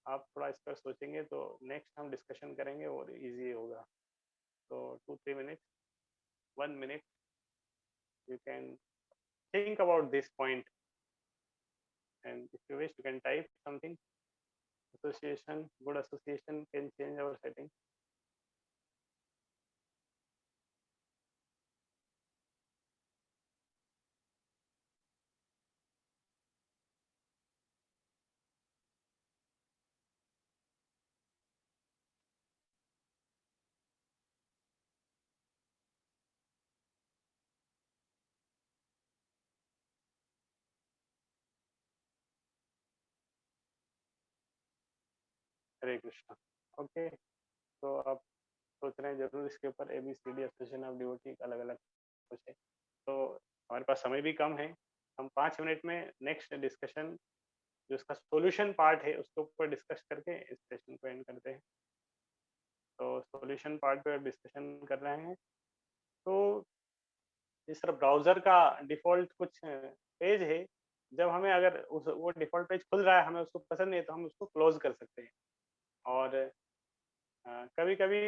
Speaker 2: आप थोड़ा इस पर सोचेंगे तो नेक्स्ट हम डिस्कशन करेंगे और इजी होगा। तो 2-3 minute, 1 minute, you can think about this point, and if you wish you can type something. Association, good association can change our setting. Hare Krishna. Okay, तो आप सोच रहे हैं जरूर इसके ऊपर ABCD एसोसिएशन ऑफ डिवोटी अलग अलग कुछ है, तो हमारे पास समय भी कम है। हम 5 मिनट में नेक्स्ट डिस्कशन जो इसका सॉल्यूशन पार्ट है उसके ऊपर डिस्कस करके इस सेशन को एंड करते हैं। तो सॉल्यूशन पार्ट पे डिस्कशन कर रहे हैं। तो इस तरह ब्राउजर का डिफॉल्ट कुछ पेज है, जब हमें अगर वो डिफॉल्ट पेज खुल रहा है, हमें उसको पसंद नहीं है, तो हम उसको क्लोज कर सकते हैं। और कभी कभी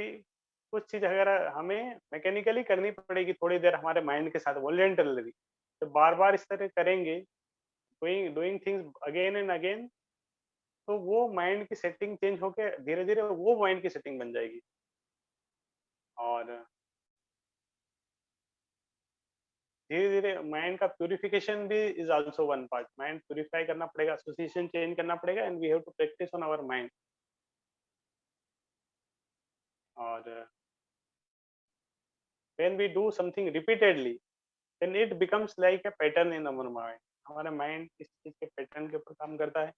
Speaker 2: कुछ चीज अगर हमें मैकेनिकली करनी पड़ेगी थोड़ी देर हमारे माइंड के साथ वॉलेंटरली, तो बार बार इस तरह करेंगे, doing doing things again and again, तो वो माइंड की सेटिंग चेंज होके धीरे धीरे वो माइंड की सेटिंग बन जाएगी। और धीरे धीरे माइंड का प्यूरिफिकेशन भी is also one part. Mind purify करना पड़ेगा, एसोसिएशन चेंज करना पड़ेगा, and we have to practice on our mind. और when we do something repeatedly, then it becomes like a pattern in our mind. हमारा mind किसी चीज के pattern के ऊपर काम करता है,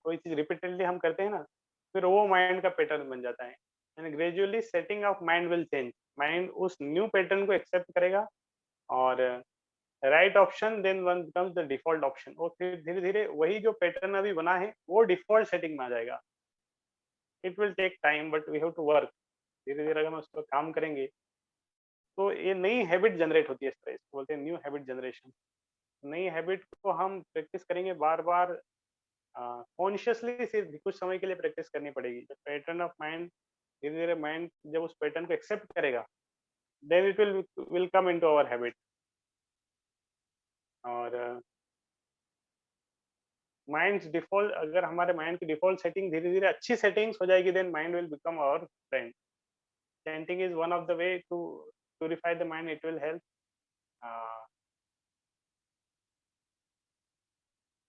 Speaker 2: कोई चीज रिपीटेडली हम करते हैं ना, फिर वो माइंड का पैटर्न बन जाता है, and gradually setting of mind will change. Mind उस न्यू पैटर्न को एक्सेप्ट करेगा, और right option then one becomes the default option, और फिर धीरे धीरे वही जो पैटर्न अभी बना है वो डिफॉल्ट सेटिंग में आ जाएगा। It will take time but we have to work. धीरे धीरे अगर हम उस पर काम करेंगे तो ये नई हैबिट जनरेट होती है, इस तरह इसको बोलते हैं न्यू हैबिट जनरेशन। नई हैबिट को हम प्रैक्टिस करेंगे बार बार, कॉन्शियसली सिर्फ कुछ समय के लिए प्रैक्टिस करनी पड़ेगी। जब पैटर्न ऑफ माइंड, धीरे धीरे माइंड जब उस पैटर्न को एक्सेप्ट करेगा, then it will come into our habit. और माइंड्स डिफॉल्ट, अगर हमारे माइंड की डिफॉल्ट सेटिंग धीरे धीरे अच्छी सेटिंग्स हो जाएगी, then mind will become our friend. Chanting is one of the way to purify the mind, it will help.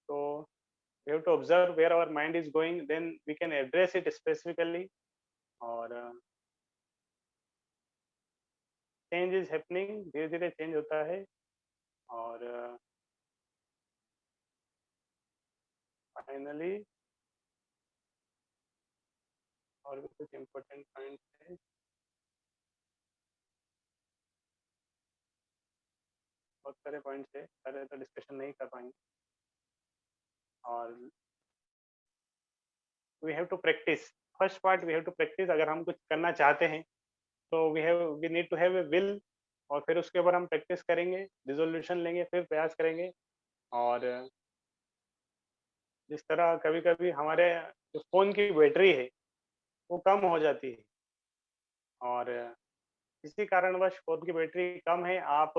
Speaker 2: So we have to observe where our mind is going, then we can address it specifically, और change is happening, धीरे धीरे change होता है। और finally और भी कुछ important point है, बहुत सारे पॉइंट्स है, सारे तो डिस्कशन नहीं कर पाएंगे। और we have to practice, first part we have to practice. अगर हम कुछ करना चाहते हैं तो we need to have a will, और फिर उसके ऊपर हम प्रैक्टिस करेंगे, रिजोल्यूशन लेंगे, फिर प्रयास करेंगे। और जिस तरह कभी कभी हमारे जो फोन की बैटरी है वो कम हो जाती है, और किसी कारणवश फोन की बैटरी कम है, आप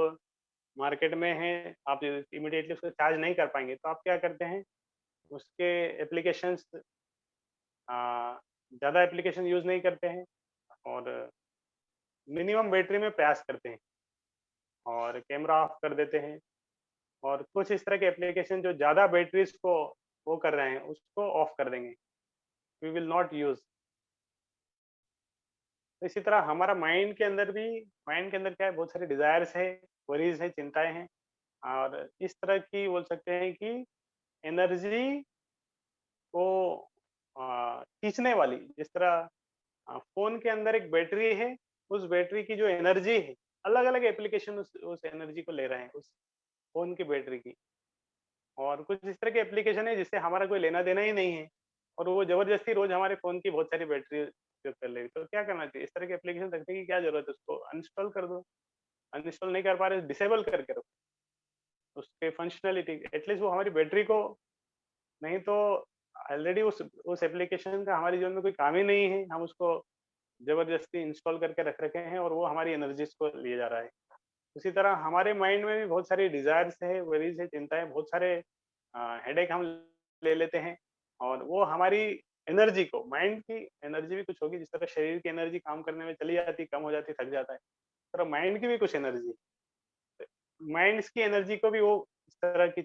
Speaker 2: मार्केट में हैं, आप इमीडिएटली उसको चार्ज नहीं कर पाएंगे, तो आप क्या करते हैं, उसके एप्लीकेशंस, ज़्यादा एप्लीकेशन यूज़ नहीं करते हैं, और मिनिमम बैटरी में प्रयास करते हैं, और कैमरा ऑफ कर देते हैं, और कुछ इस तरह के एप्लीकेशन जो ज़्यादा बैटरीज को वो कर रहे हैं उसको ऑफ कर देंगे, वी विल नॉट यूज। तो इसी तरह हमारा माइंड के अंदर भी, माइंड के अंदर क्या है, बहुत सारे डिजायर्स है, वरीज है, चिंताएं हैं, और इस तरह की बोल सकते हैं कि एनर्जी को खींचने वाली, जिस तरह फोन के अंदर एक बैटरी है, उस बैटरी की जो एनर्जी है, अलग अलग एप्लीकेशन उस एनर्जी को ले रहे हैं, उस फोन की बैटरी की। और कुछ इस तरह के एप्लीकेशन है जिससे हमारा कोई लेना देना ही नहीं है, और वो जबरदस्ती रोज हमारे फोन की बहुत सारी बैटरी उपयोग कर लेगी। तो क्या करना चाहिए, इस तरह के एप्लीकेशन रखने की क्या जरूरत है, उसको अनइंस्टॉल कर दो। अनइंस्टॉल नहीं कर पा रहे, डिसेबल करके रखो उसके फंक्शनलिटी, एटलीस्ट वो हमारी बैटरी को, नहीं तो ऑलरेडी उस एप्लीकेशन का हमारे जीवन में कोई काम ही नहीं है, हम उसको जबरदस्ती इंस्टॉल करके रख रखे हैं, और वो हमारी एनर्जीज को लिए जा रहा है। उसी तरह हमारे माइंड में भी बहुत सारी डिजायर्स है, वरीज है, चिंताएं, बहुत सारे हेडेक हम ले लेते हैं, और वो हमारी एनर्जी को, माइंड की एनर्जी भी कुछ होगी, जिस तरह शरीर की एनर्जी काम करने में चली जाती, कम हो जाती, थक जाता है, तो माइंड की भी कुछ एनर्जी, माइंड की एनर्जी को भी वो इस तरह की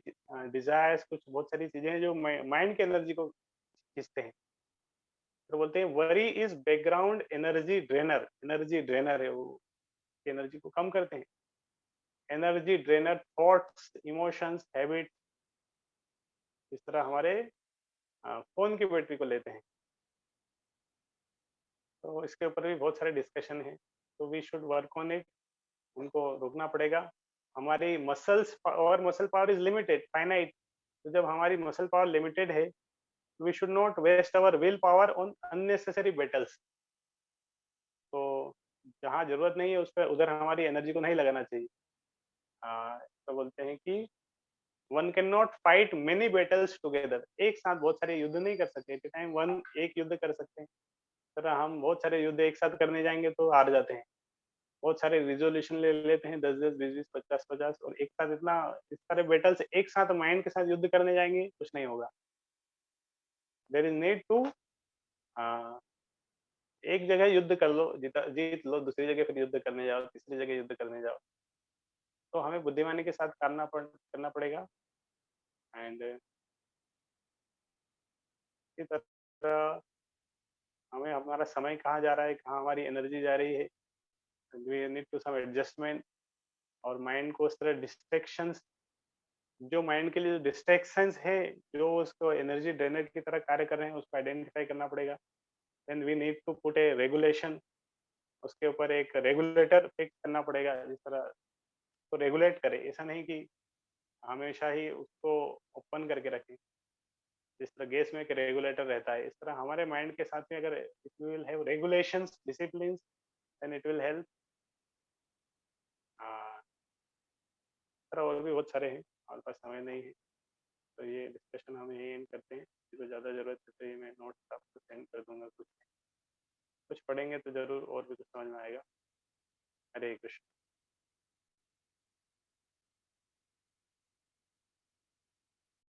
Speaker 2: डिजायर्स, कुछ बहुत सारी चीजें हैं जो माइंड की एनर्जी को खींचते हैं। तो बोलते हैं worry is background energy drainer है, वो एनर्जी को कम करते हैं। Energy drainer thoughts, emotions, habit, इस तरह हमारे फोन की बैटरी को लेते हैं। तो इसके ऊपर भी बहुत सारे डिस्कशन है, तो we should work on it, उनको रोकना पड़ेगा। हमारी मसल्स और muscle power is limited, finite, तो जब हमारी मसल पावर लिमिटेड है, we should not waste our will power on unnecessary battles. तो जहाँ जरूरत नहीं है उस पर, उधर हमारी एनर्जी को नहीं लगाना चाहिए। तो बोलते हैं कि one can not fight many battles together, एक साथ बहुत सारे युद्ध नहीं कर सकते, एट टाइम वन, एक युद्ध कर सकते हैं। तरह हम बहुत सारे युद्ध एक साथ करने जाएंगे तो हार जाते हैं। बहुत सारे रिजोल्यूशन ले लेते हैं, 10-10, 20-20, 50-50, और एक साथ इतना, इस सारे बैटल्स एक साथ माइंड के साथ युद्ध करने जाएंगे, कुछ नहीं होगा। देयर इज नीड टू, एक जगह युद्ध कर लो, जीत लो, दूसरी जगह फिर युद्ध करने जाओ, तीसरी जगह युद्ध करने जाओ। तो हमें बुद्धिमानी के साथ करना पड़ेगा। एंड इसी तरह हमें हमारा समय कहाँ जा रहा है, कहाँ हमारी एनर्जी जा रही है, we need to some adjustment. और माइंड को उस तरह डिस्ट्रैक्शंस, जो माइंड के लिए जो डिस्ट्रैक्शंस है, जो उसको एनर्जी ड्रेनर की तरह कार्य कर रहे हैं, उसको आइडेंटिफाई करना पड़ेगा। Then we need to put a regulation, उसके ऊपर एक रेगुलेटर फिक्स करना पड़ेगा, जिस तरह उसको रेगुलेट करे। ऐसा नहीं कि हमेशा ही उसको ओपन करके रखें, जिस तरह गैस में एक रेगुलेटर रहता है, इस तरह हमारे माइंड के साथ में अगर if we will have regulations, discipline, then it will help. तरह और भी बहुत सारे हैं, हमारे पास समय नहीं है, तो ये डिस्कशन हम यही एंड करते हैं। किसी को ज़्यादा ज़रूरत है तो ये मैं नोट्स आपको सेंड कर दूंगा। कुछ कुछ पढ़ेंगे तो ज़रूर और भी कुछ समझ में आएगा। हरे कृष्ण।